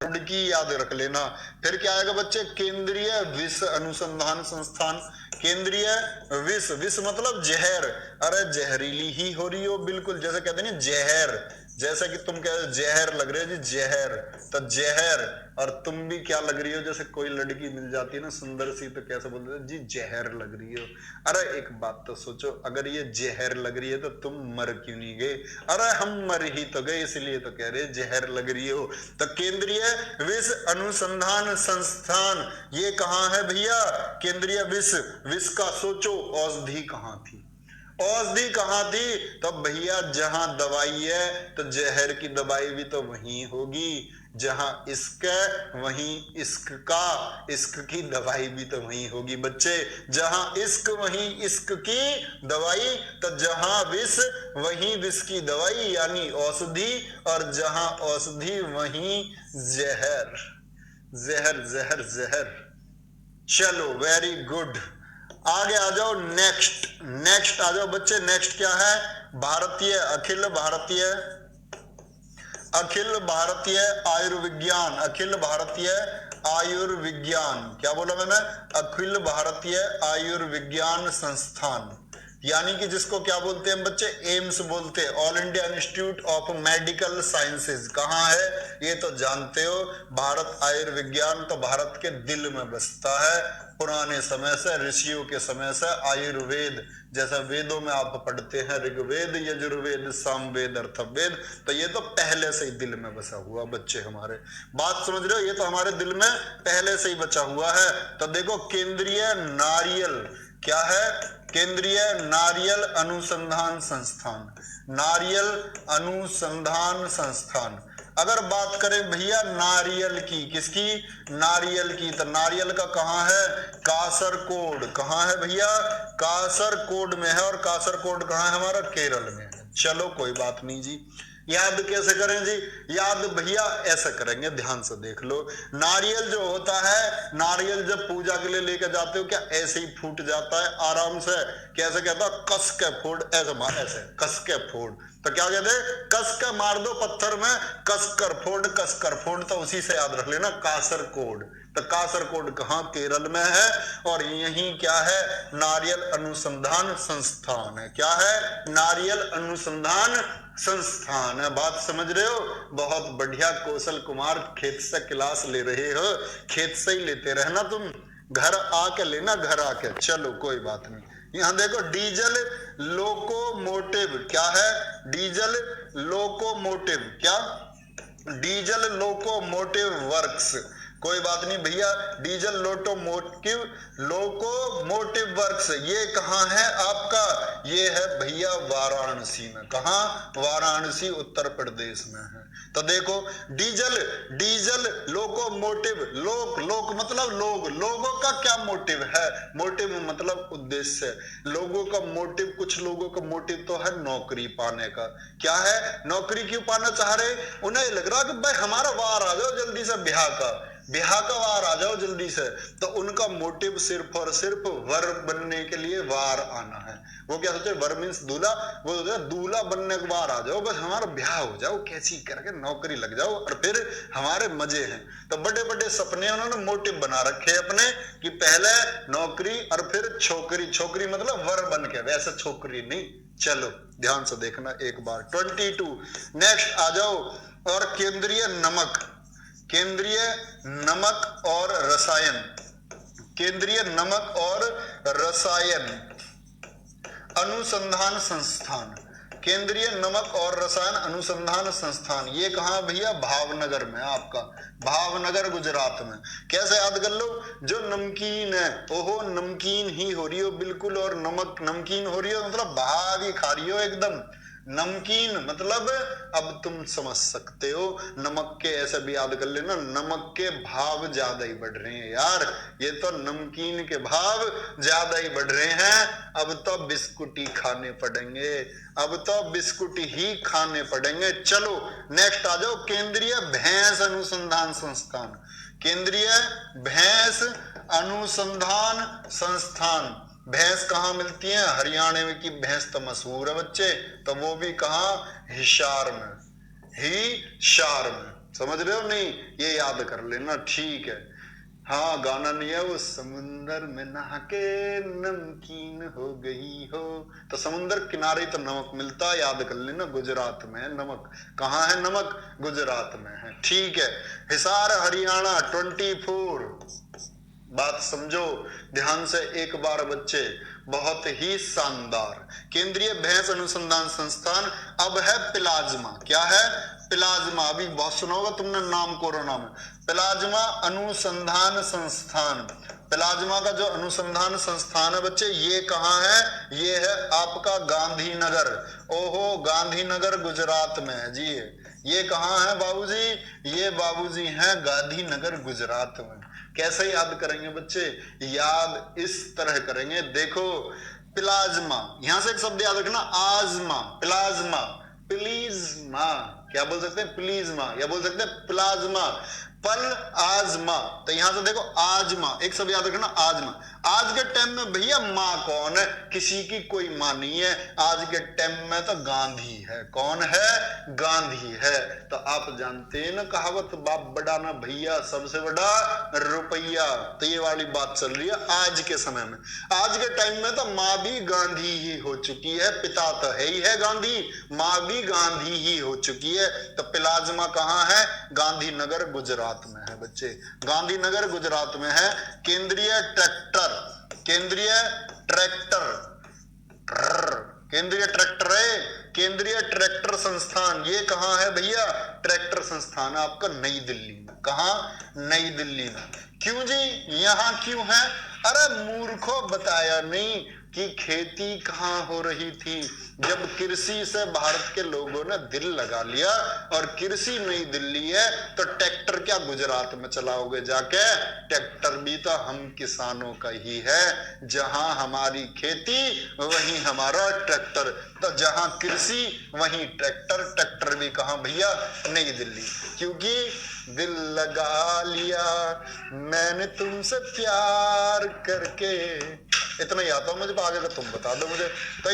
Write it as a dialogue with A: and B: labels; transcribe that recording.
A: रुड़की याद रख लेना। फिर क्या आएगा बच्चे, केंद्रीय विष अनुसंधान संस्थान। केंद्रीय विष, विष मतलब जहर। अरे जहरीली ही हो रही हो बिल्कुल, जैसे कहते हैं ना जहर, जैसे कि तुम कह जहर लग रहे हो जी, जहर तो जहर। और तुम भी क्या लग रही हो, जैसे कोई लड़की मिल जाती है ना सुंदर सी, तो कैसे बोलते हैं जी जहर लग रही हो। अरे एक बात तो सोचो, अगर ये जहर लग रही है तो तुम मर क्यों नहीं गए? अरे हम मर ही तो गए, इसलिए तो कह रहे जहर लग रही हो। तो केंद्रीय विष अनुसंधान संस्थान ये कहाँ है भैया? केंद्रीय विष, विष का सोचो, औषधि कहाँ थी? औषधि कहाँ थी? तो भैया जहां दवाई है तो जहर की दवाई भी तो वहीं होगी, जहां इश्क है वहीं इश्क का, इश्क की दवाई भी तो वहीं होगी बच्चे। जहां इश्क वहीं इश्क की दवाई, तो जहां विष वहीं विष की दवाई यानी औषधि, और जहां औषधि वहीं जहर। जहर जहर जहर। चलो वेरी गुड, आगे आ जाओ। नेक्स्ट, नेक्स्ट आ जाओ बच्चे। नेक्स्ट क्या है? भारतीय, अखिल भारतीय, अखिल भारतीय आयुर्विज्ञान, अखिल भारतीय आयुर्विज्ञान, क्या बोला मैंने? अखिल भारतीय आयुर्विज्ञान संस्थान, यानी कि जिसको क्या बोलते हैं बच्चे? एम्स बोलते हैं, all India institute of medical sciences. कहाँ है ये तो जानते हो, भारत आयुर्विज्ञान तो भारत के दिल में बसता है। पुराने समय से, ऋषियों के समय से आयुर्वेद, जैसा वेदों में आप पढ़ते हैं ऋग्वेद, यजुर्वेद, सामवेद, अर्थवेद, तो ये तो पहले से ही दिल में बसा हुआ बच्चे हमारे। बात समझ रहे हो? ये तो हमारे दिल में पहले से ही बचा हुआ है। तो देखो केंद्रीय नारियल, क्या है? केंद्रीय नारियल अनुसंधान संस्थान, नारियल अनुसंधान संस्थान। अगर बात करें भैया नारियल की, किसकी? नारियल की, तो नारियल का कहाँ है? कासरकोड। कहाँ है भैया? कासरकोड में है। और कासरकोड कहाँ है हमारा? केरल में है। चलो कोई बात नहीं जी। याद कैसे करें जी? याद भैया ऐसे करेंगे, ध्यान से देख लो। नारियल जो होता है, नारियल जब पूजा के लिए लेकर जाते हो, क्या ऐसे ही फूट जाता है आराम से? कैसे कहता है? कस के फोड़, ऐसे मार, ऐसे कस के फोड़। तो क्या कहते हैं? कस के मार दो पत्थर में, कस कर फोड़, कस कर फोड़। तो उसी से याद रख लेना, कासरकोड। तो कासरकोड कहाँ? केरल में है। और यही क्या है? नारियल अनुसंधान संस्थान है। क्या है? नारियल अनुसंधान संस्थान है। बात समझ रहे हो? बहुत बढ़िया कौशल कुमार, खेत से क्लास ले रहे हो, खेत से ही लेते रहना तुम, घर आके लेना, घर आके। चलो कोई बात नहीं। यहां देखो डीजल लोकोमोटिव, क्या है? डीजल लोकोमोटिव, क्या? Diesel locomotive works. कोई बात नहीं भैया, डीजल लोकोमोटिव, लोकोमोटिव वर्क्स ये कहाँ है आपका? ये है भैया वाराणसी में। कहाँ? वाराणसी उत्तर प्रदेश में है। तो देखो डीजल, डीजल लोकोमोटिव, लोक, लोक मतलब लोग, लोगों का क्या मोटिव है? मोटिव मतलब उद्देश्य। लोगों का मोटिव, कुछ लोगों का मोटिव तो है नौकरी पाने का। क्या है? नौकरी क्यों पाना चाह रहे? उन्हें लग रहा कि भाई हमारा वार आ जाओ जल्दी से, ब्याह का, ब्याह का वार आ जाओ जल्दी से। तो उनका मोटिव सिर्फ और सिर्फ वर बनने के लिए वार आना है। वो क्या सोचे? वर मीन्स दूल्हा, वो दूल्हा बनने के वार आ जाओ, बस हमारा ब्याह हो जाओ, कैसी करके नौकरी लग जाओ और फिर हमारे मजे हैं। तो बड़े बड़े सपने उन्होंने मोटिव बना रखे अपने, कि पहले नौकरी और फिर छोकरी। छोकरी मतलब वर बन के, वैसे छोकरी नहीं। चलो ध्यान से देखना एक बार। 22 नेक्स्ट आ जाओ। और केंद्रीय नमक, केंद्रीय नमक और रसायन, केंद्रीय नमक और रसायन अनुसंधान संस्थान, केंद्रीय नमक और रसायन अनुसंधान संस्थान ये कहाँ भैया? भावनगर में आपका, भावनगर गुजरात में। कैसे याद कर लो? जो नमकीन है, ओहो नमकीन ही हो रही हो बिल्कुल, और नमक नमकीन हो रही हो मतलब भाग ही खा रही हो एकदम। नमकीन मतलब अब तुम समझ सकते हो, नमक के ऐसे भी याद कर लेना, नमक के भाव ज्यादा ही बढ़ रहे हैं यार। ये तो नमकीन के भाव ज्यादा ही बढ़ रहे हैं। अब तो बिस्कुट ही खाने पड़ेंगे, अब तो बिस्कुट ही खाने पड़ेंगे। चलो नेक्स्ट आ जाओ। केंद्रीय भैंस अनुसंधान संस्थान, केंद्रीय भैंस अनुसंधान संस्थान। भैंस कहाँ मिलती है? हरियाणा में की भैंस तो मशहूर है बच्चे, तो वो भी कहाँ? हिसार में, हिसार में। समझ रहे हो? नहीं, ये याद कर लेना, ठीक है। हाँ, गाना नहीं है वो, समुंदर में नहा के नमकीन हो गई हो। तो समुंदर किनारे तो नमक मिलता है, याद कर लेना, गुजरात में है नमक। कहाँ है नमक? गुजरात में है, ठीक है। हिसार हरियाणा 24। बात समझो ध्यान से एक बार बच्चे, बहुत ही शानदार। केंद्रीय भैंस अनुसंधान संस्थान अब है प्लाज्मा। क्या है? प्लाज्मा। अभी बहुत सुना होगा तुमने नाम कोरोना में। प्लाज्मा अनुसंधान संस्थान। प्लाज्मा का जो अनुसंधान संस्थान है बच्चे, ये कहाँ है? ये है आपका गांधीनगर। ओहो, गांधीनगर गुजरात में है जी। ये कहाँ है बाबूजी? ये बाबूजी हैं गांधीनगर गुजरात में। कैसे याद करेंगे बच्चे? याद इस तरह करेंगे, देखो प्लाज्मा, यहां से एक शब्द याद रखना, आजमा। प्लाज्मा, प्लीजमा, क्या बोल सकते हैं? प्लीजमा, या बोल सकते हैं प्लाज्मा। पल आजमा, तो यहां से देखो आजमा, एक शब्द याद रखना, आजमा। आज के टाइम में भैया माँ कौन है? किसी की कोई माँ नहीं है। आज के टाइम में तो गांधी है। कौन है? गांधी है। तो आप जानते हैं ना कहावत, बाप बड़ा ना भैया, सबसे बड़ा रुपया। तो ये वाली बात चल रही है आज के समय में। आज के टाइम में तो माँ भी गांधी ही हो चुकी है, पिता तो है ही है गांधी, माँ भी गांधी ही हो चुकी है। तो प्लाज्मा कहाँ है? गांधीनगर गुजरात में है बच्चे, गांधीनगर गुजरात में है। केंद्रीय ट्रैक्टर, केंद्रीय ट्रैक्टर, केंद्रीय ट्रैक्टर है, केंद्रीय ट्रैक्टर संस्थान, ये कहाँ है भैया? ट्रैक्टर संस्थान आपका नई दिल्ली में। कहाँ? नई दिल्ली में। क्यों जी, यहाँ क्यों है? अरे मूर्खों, बताया नहीं कि खेती कहाँ हो रही थी? जब कृषि से भारत के लोगों ने दिल लगा लिया और कृषि नई दिल्ली है, तो ट्रैक्टर क्या गुजरात में चलाओगे जाके? ट्रैक्टर भी तो हम किसानों का ही है। जहां हमारी खेती वहीं हमारा ट्रैक्टर। तो जहां कृषि वहीं ट्रैक्टर। ट्रैक्टर भी कहाँ भैया? नई दिल्ली। क्योंकि दिल लगा लिया मैंने तुमसे प्यार करके। इतना ही आता हूं मुझे, आगे का तुम बता दो मुझे। तो